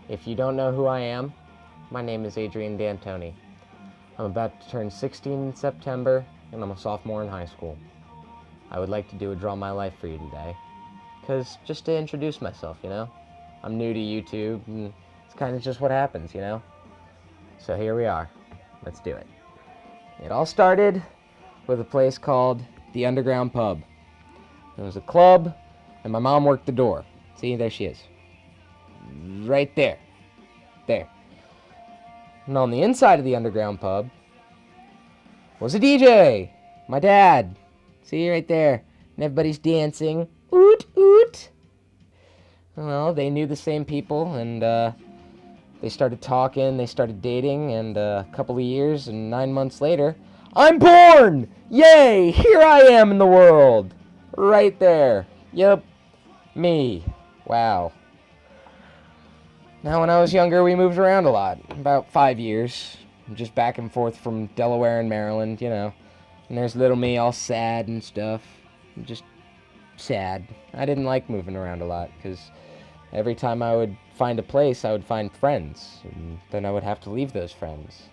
If you don't know who I am, my name is Adrian DAntoni. I'm about to turn 16 in September, and I'm a sophomore in high school. I would like to do a Draw My Life for you today, because just to introduce myself, I'm new to YouTube, and it's kind of just what happens, So here we are. Let's do it. It all started with a place called the Underground Pub. It was a club, and my mom worked the door. See, there she is. Right there. There. And on the inside of the Underground Pub was a DJ. My dad. See, right there. And everybody's dancing. Oot, oot. Well, they knew the same people, and they started talking, they started dating, and a couple of years and 9 months later, I'm born! Yay! Here I am in the world! Right there. Yep. Me. Wow. Now, when I was younger, we moved around a lot. About 5 years. Just back and forth from Delaware and Maryland, And there's little me all sad and stuff. Just sad. I didn't like moving around a lot, because every time I would find a place, I would find friends. And then I would have to leave those friends.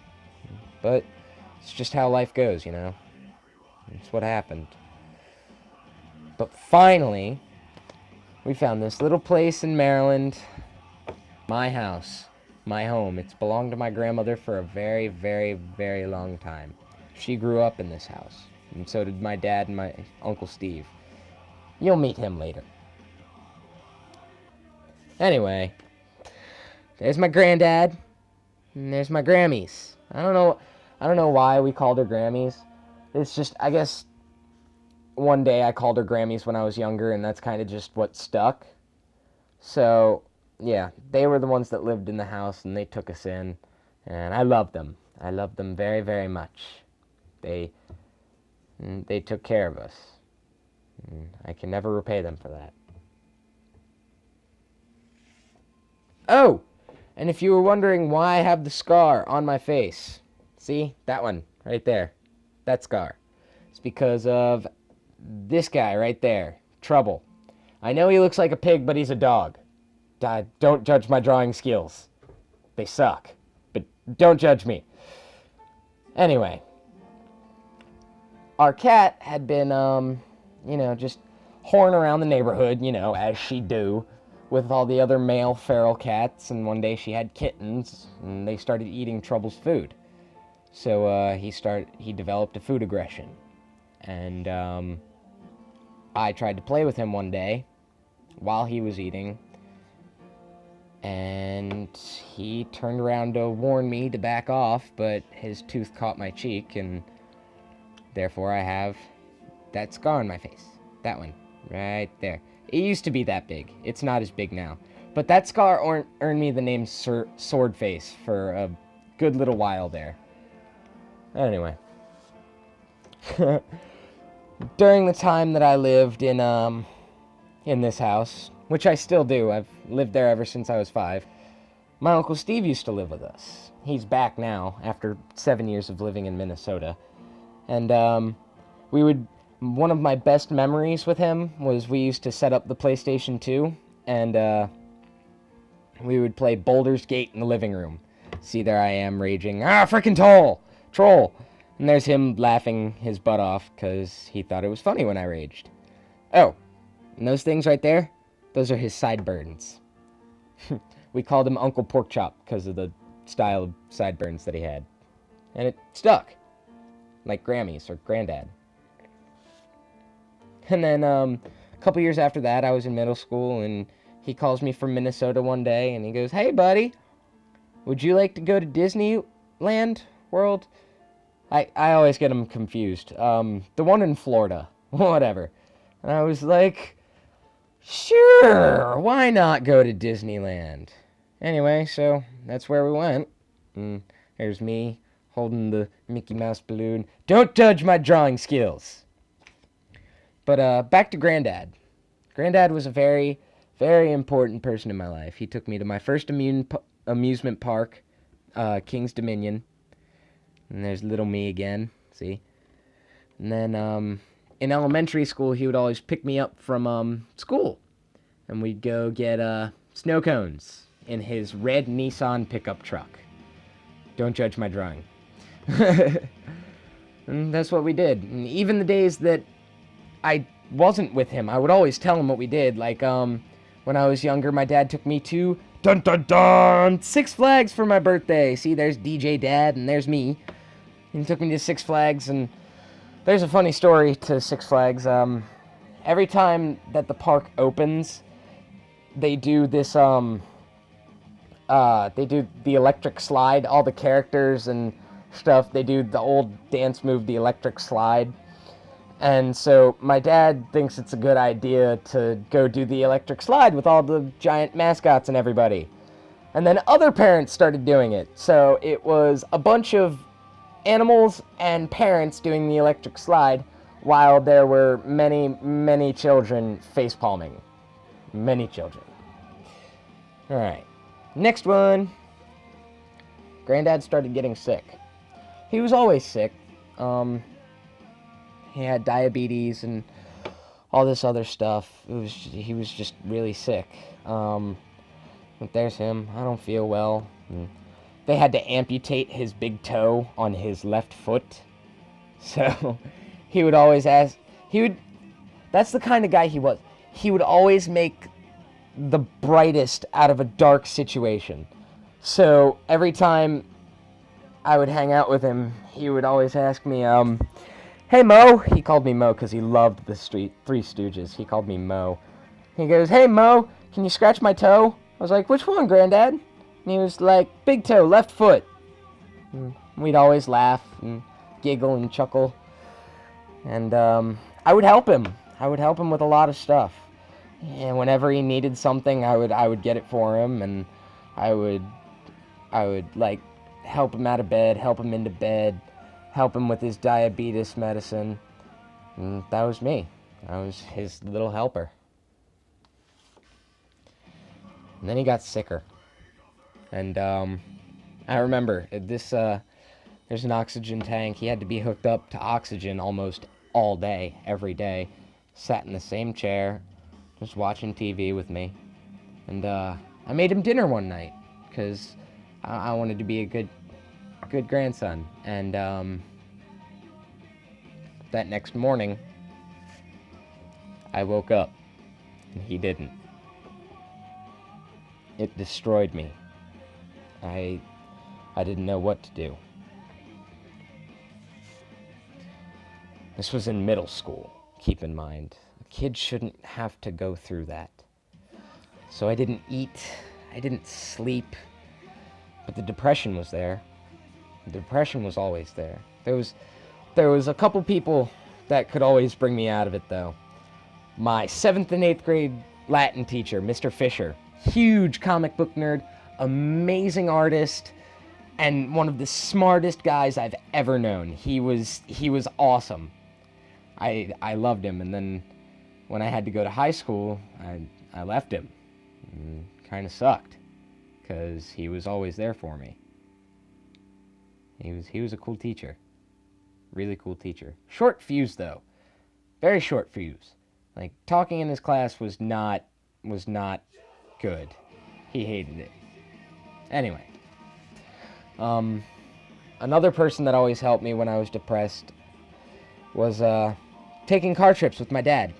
But it's just how life goes, It's what happened. But finally, we found this little place in Maryland. My house, my home. It's belonged to my grandmother for a very, very, very long time. She grew up in this house, and so did my dad and my Uncle Steve. You'll meet him later. Anyway, there's my granddad, and there's my Grammys. I don't know why we called her Grammys. It's just, I guess, one day I called her Grammys when I was younger, and that's kind of just what stuck. So yeah, they were the ones that lived in the house, and they took us in, and I loved them. I loved them very, very much. They took care of us. And I can never repay them for that. Oh, and if you were wondering why I have the scar on my face, see, that one, right there, that scar. It's because of this guy right there, Trouble. I know he looks like a pig, but he's a dog. Don't judge my drawing skills. They suck. But don't judge me. Anyway. Our cat had been, just whoring around the neighborhood, as she do, with all the other male feral cats, and one day she had kittens, and they started eating Trouble's food. So, he developed a food aggression. And, I tried to play with him one day, while he was eating, and he turned around to warn me to back off, but his tooth caught my cheek, and therefore I have that scar on my face. That one, right there. It used to be that big. It's not as big now. But that scar earned me the name Swordface for a good little while there. Anyway. During the time that I lived in this house, which I still do. I've lived there ever since I was 5. My Uncle Steve used to live with us. He's back now, after 7 years of living in Minnesota. And, one of my best memories with him was we used to set up the PlayStation 2, and, we would play Baldur's Gate in the living room. See, there I am, raging, frickin' troll! And there's him laughing his butt off, because he thought it was funny when I raged. Oh, and those things right there? Those are his sideburns. We called him Uncle Porkchop because of the style of sideburns that he had. And it stuck. Like Grammys or Granddad. And then a couple years after that, I was in middle school, and he calls me from Minnesota one day, and he goes, "Hey, buddy, would you like to go to Disneyland World?" I always get them confused. The one in Florida. Whatever. And I was like, sure, why not go to Disneyland? Anyway, so that's where we went. And there's me holding the Mickey Mouse balloon. Don't judge my drawing skills. But back to Granddad. Granddad was a very, very important person in my life. He took me to my first amusement park, King's Dominion. And there's little me again, see? And then in elementary school, he would always pick me up from school. And we'd go get snow cones. in his red Nissan pickup truck. Don't judge my drawing. And that's what we did. And even the days that I wasn't with him, I would always tell him what we did. Like, when I was younger, my dad took me to dun dun dun Six Flags for my birthday. See, there's DJ Dad, and there's me. He took me to Six Flags, and there's a funny story to Six Flags. Every time that the park opens, they do this, they do the electric slide. All the characters and stuff, they do the old dance move, the electric slide. And so my dad thinks it's a good idea to go do the electric slide with all the giant mascots and everybody. And then other parents started doing it. So it was a bunch of animals and parents doing the electric slide while there were many, many children face-palming. Many children. Alright. Next one. Granddad started getting sick. He was always sick. He had diabetes and all this other stuff. He was just really sick. But there's him. I don't feel well. And they had to amputate his big toe on his left foot. So he would always ask... That's the kind of guy he was. He would always make the brightest out of a dark situation. So every time I would hang out with him, he would always ask me, "Hey, Mo." He called me Mo because he loved the Three Stooges. He called me Mo. He goes, "Hey, Mo, can you scratch my toe?" I was like, "Which one, Granddad?" And he was like, "Big toe, left foot." And we'd always laugh and giggle and chuckle. And I would help him. I would help him with a lot of stuff. And whenever he needed something, I would get it for him, and I would like help him out of bed, help him into bed, help him with his diabetes medicine. And that was me. I was his little helper. And then he got sicker. And I remember there's an oxygen tank. He had to be hooked up to oxygen almost all day, every day. Sat in the same chair, just watching TV with me. And I made him dinner one night because I wanted to be a good grandson. And that next morning, I woke up, and he didn't. It destroyed me. I didn't know what to do. This was in middle school, keep in mind. A kid shouldn't have to go through that. So I didn't eat, I didn't sleep, but the depression was there. The depression was always there. There was a couple people that could always bring me out of it, though. My 7th and 8th grade Latin teacher, Mr. Fisher. Huge comic book nerd, amazing artist, and one of the smartest guys I've ever known. He was awesome. I loved him, and then when I had to go to high school, I left him. Kind of sucked, because he was always there for me. He was a cool teacher. Really cool teacher. Short fuse, though. Very short fuse. Like, talking in his class was not good. He hated it. Anyway. Another person that always helped me when I was depressed was taking car trips with my dad.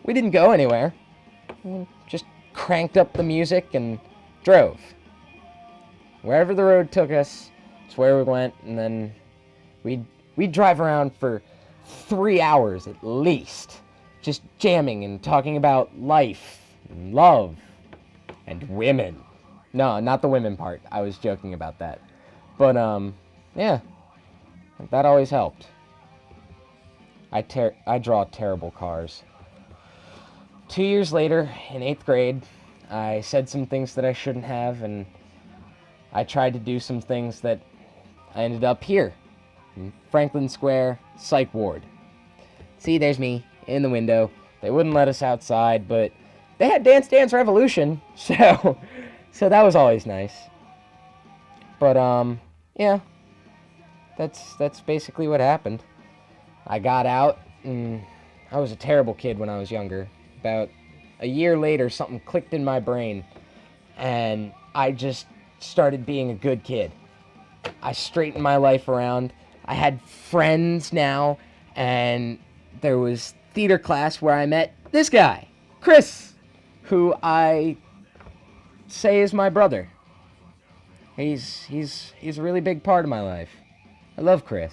We didn't go anywhere. We just cranked up the music and drove. Wherever the road took us, that's where we went, and then we'd drive around for 3 hours at least, just jamming and talking about life and love and women. No, not the women part. I was joking about that. But, yeah, that always helped. I draw terrible cars. 2 years later, in 8th grade, I said some things that I shouldn't have, and I tried to do some things that I ended up here, in Franklin Square, Psych Ward. See, there's me, in the window. They wouldn't let us outside, but they had Dance Dance Revolution, so that was always nice. But, yeah, that's basically what happened. I got out, and I was a terrible kid when I was younger. About a year later, something clicked in my brain. and I just started being a good kid. I straightened my life around. I had friends now, and there was theater class where I met this guy, Chris, who I say is my brother. He's a really big part of my life. I love Chris.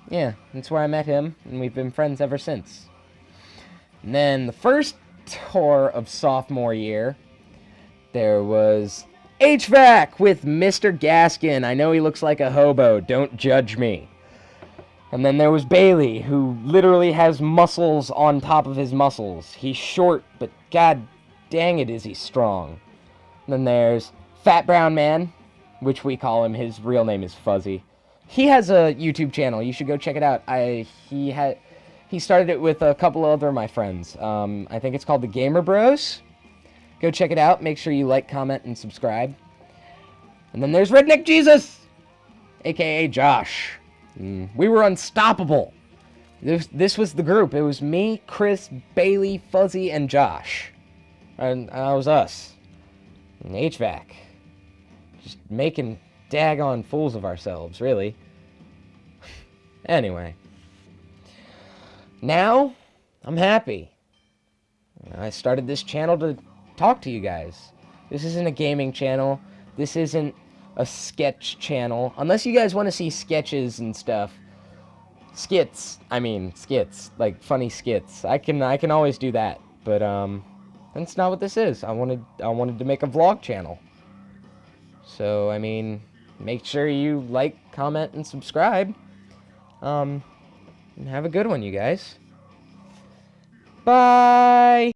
Yeah, that's where I met him, and we've been friends ever since. And then the first tour of sophomore year, there was HVAC with Mr. Gaskin. I know he looks like a hobo. Don't judge me. And then there was Bailey, who literally has muscles on top of his muscles. He's short, but god dang it is he strong. And then there's Fat Brown Man, which we call him. His real name is Fuzzy. He has a YouTube channel. You should go check it out. He started it with a couple of other my friends. I think it's called the Gamer Bros. Go check it out. Make sure you like, comment, and subscribe. And then there's Redneck Jesus, aka Josh. We were unstoppable. This was the group. It was me, Chris, Bailey, Fuzzy, and Josh. And that was us. And HVAC. Just making daggone fools of ourselves, really. Anyway. Now, I'm happy. I started this channel to talk to you guys. This isn't a gaming channel. This isn't a sketch channel. Unless you guys want to see sketches and stuff. Skits. Like funny skits. I can always do that. But that's not what this is. I wanted to make a vlog channel. So, make sure you like, comment, and subscribe. And have a good one, you guys. Bye!